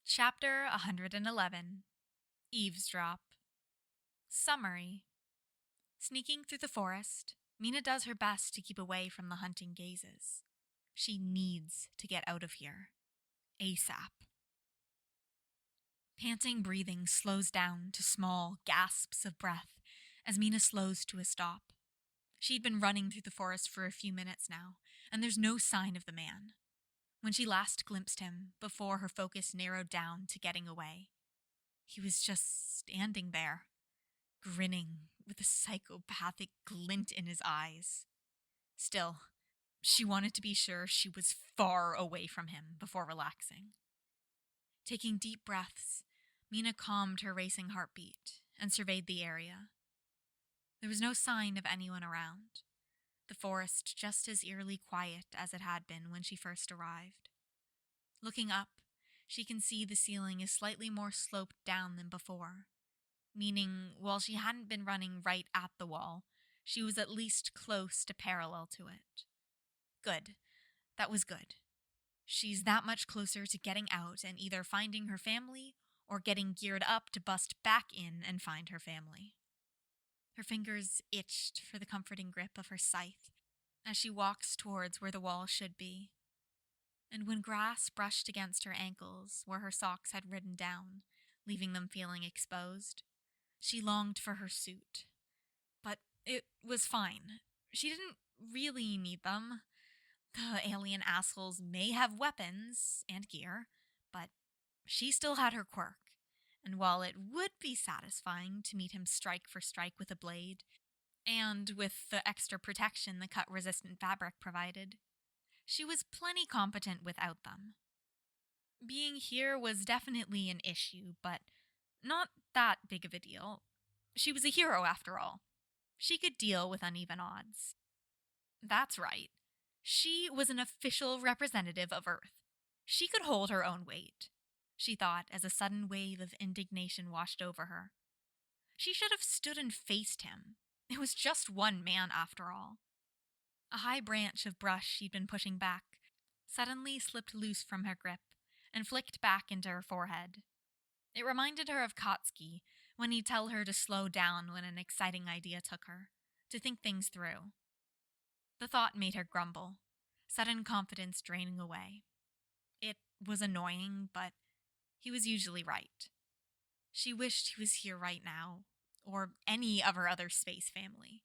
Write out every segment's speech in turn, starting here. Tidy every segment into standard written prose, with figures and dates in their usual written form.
Chapter 111 Eavesdrop. Summary. Sneaking through the forest, Mina does her best to keep away from the hunting gazes. She needs to get out of here. ASAP. Panting breathing slows down to small gasps of breath as Mina slows to a stop. She'd been running through the forest for a few minutes now, and there's no sign of the man. When she last glimpsed him, before her focus narrowed down to getting away, he was just standing there, grinning with a psychopathic glint in his eyes. Still, she wanted to be sure she was far away from him before relaxing. Taking deep breaths, Mina calmed her racing heartbeat and surveyed the area. There was no sign of anyone around. The forest just as eerily quiet as it had been when she first arrived. Looking up, she can see the ceiling is slightly more sloped down than before, meaning while she hadn't been running right at the wall, she was at least close to parallel to it. Good. That was good. She's that much closer to getting out and either finding her family or getting geared up to bust back in and find her family. Her fingers itched for the comforting grip of her scythe as she walks towards where the wall should be. And when grass brushed against her ankles where her socks had ridden down, leaving them feeling exposed, she longed for her suit. But it was fine. She didn't really need them. The alien assholes may have weapons and gear, but she still had her quirk. And while it would be satisfying to meet him strike for strike with a blade, and with the extra protection the cut-resistant fabric provided, she was plenty competent without them. Being here was definitely an issue, but not that big of a deal. She was a hero after all. She could deal with uneven odds. That's right. She was an official representative of Earth. She could hold her own weight, she thought as a sudden wave of indignation washed over her. She should have stood and faced him. It was just one man after all. A high branch of brush she'd been pushing back suddenly slipped loose from her grip and flicked back into her forehead. It reminded her of Katsuki when he'd tell her to slow down when an exciting idea took her, to think things through. The thought made her grumble, sudden confidence draining away. It was annoying, but he was usually right. She wished he was here right now, or any of her other space family.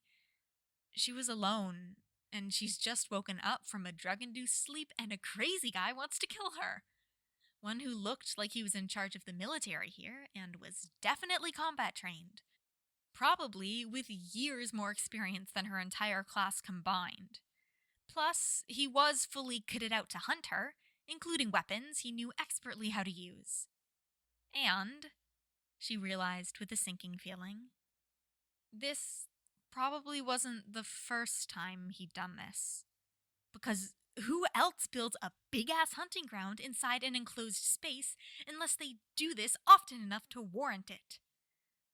She was alone, and she's just woken up from a drug-induced sleep, and a crazy guy wants to kill her. One who looked like he was in charge of the military here, and was definitely combat trained. Probably with years more experience than her entire class combined. Plus, he was fully kitted out to hunt her, including weapons he knew expertly how to use. And, she realized with a sinking feeling, this probably wasn't the first time he'd done this. Because who else builds a big-ass hunting ground inside an enclosed space unless they do this often enough to warrant it?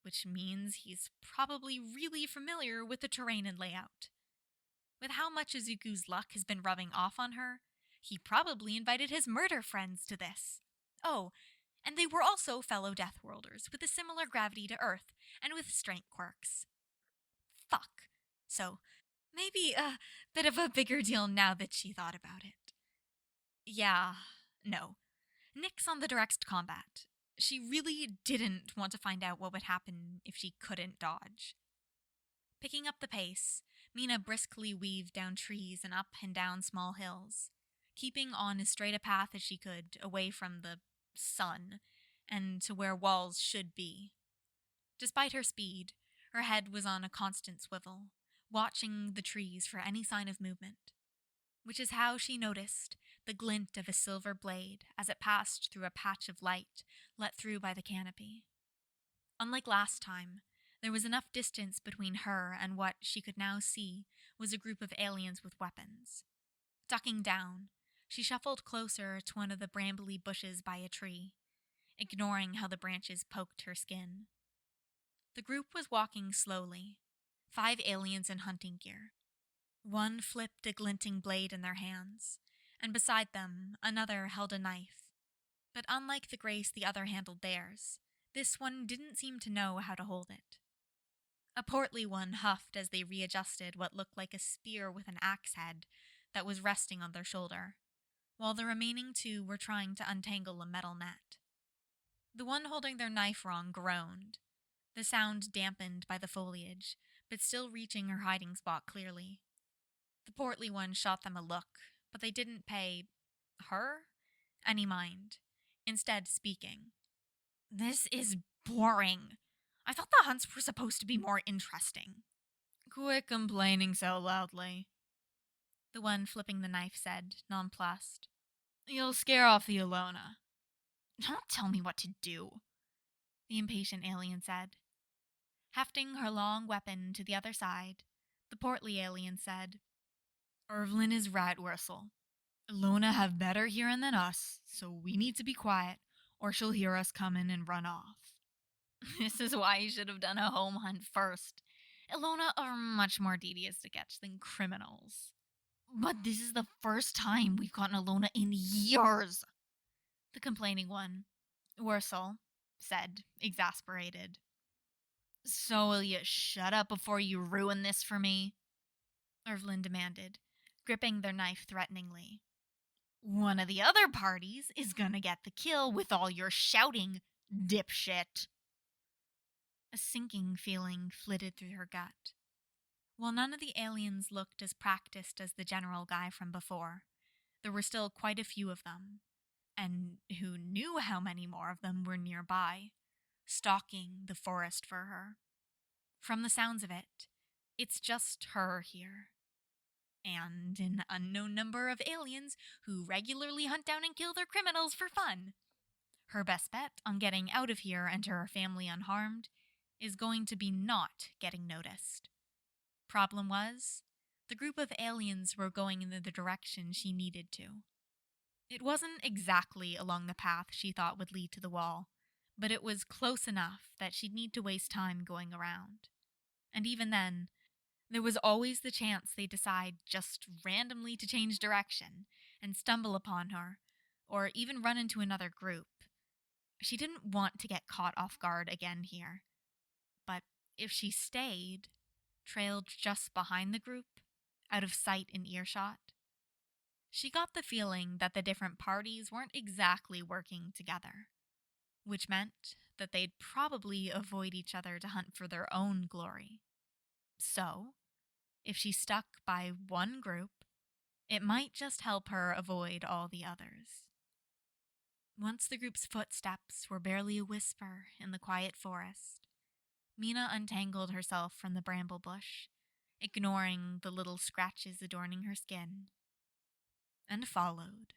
Which means he's probably really familiar with the terrain and layout. With how much Izuku's luck has been rubbing off on her, he probably invited his murder friends to this. Oh, and they were also fellow Deathworlders with a similar gravity to Earth and with strength quirks. Fuck. So, maybe a bit of a bigger deal now that she thought about it. Yeah, no. Nix on the direct combat. She really didn't want to find out what would happen if she couldn't dodge. Picking up the pace, Mina briskly weaved down trees and up and down small hills, keeping on as straight a path as she could away from the sun and to where walls should be. Despite her speed, her head was on a constant swivel, watching the trees for any sign of movement, which is how she noticed the glint of a silver blade as it passed through a patch of light let through by the canopy. Unlike last time, there was enough distance between her and what she could now see was a group of aliens with weapons. Ducking down, she shuffled closer to one of the brambly bushes by a tree, ignoring how the branches poked her skin. The group was walking slowly, 5 aliens in hunting gear. One flipped a glinting blade in their hands, and beside them another held a knife. But unlike the grace the other handled theirs, this one didn't seem to know how to hold it. A portly one huffed as they readjusted what looked like a spear with an axe head that was resting on their shoulder, while the remaining two were trying to untangle a metal net. The one holding their knife wrong groaned, the sound dampened by the foliage, but still reaching her hiding spot clearly. The portly one shot them a look, but they didn't pay her any mind, instead speaking. "This is boring. I thought the hunts were supposed to be more interesting." "Quit complaining so loudly," the one flipping the knife said, nonplussed. "You'll scare off the Alona." "Don't tell me what to do," the impatient alien said. Hefting her long weapon to the other side, the portly alien said, "Irvlin is right, Wurzel. Alona have better hearing than us, so we need to be quiet, or she'll hear us coming and run off." "This is why you should have done a home hunt first. Alona are much more tedious to catch than criminals." "But this is the first time we've gotten Alona in years," the complaining one, Wurzel, said, exasperated. "So will you shut up before you ruin this for me?" Irvlin demanded, gripping their knife threateningly. "One of the other parties is gonna get the kill with all your shouting, dipshit." A sinking feeling flitted through her gut. While none of the aliens looked as practiced as the general guy from before, there were still quite a few of them, and who knew how many more of them were nearby, stalking the forest for her. From the sounds of it, it's just her here. And an unknown number of aliens who regularly hunt down and kill their criminals for fun. Her best bet on getting out of here and to her family unharmed is going to be not getting noticed. Problem was, the group of aliens were going in the direction she needed to. It wasn't exactly along the path she thought would lead to the wall, but it was close enough that she'd need to waste time going around. And even then, there was always the chance they'd decide just randomly to change direction and stumble upon her, or even run into another group. She didn't want to get caught off guard again here. But if she stayed, trailed just behind the group, out of sight and earshot, she got the feeling that the different parties weren't exactly working together, which meant that they'd probably avoid each other to hunt for their own glory. So, if she stuck by one group, it might just help her avoid all the others. Once the group's footsteps were barely a whisper in the quiet forest, Mina untangled herself from the bramble bush, ignoring the little scratches adorning her skin, and followed.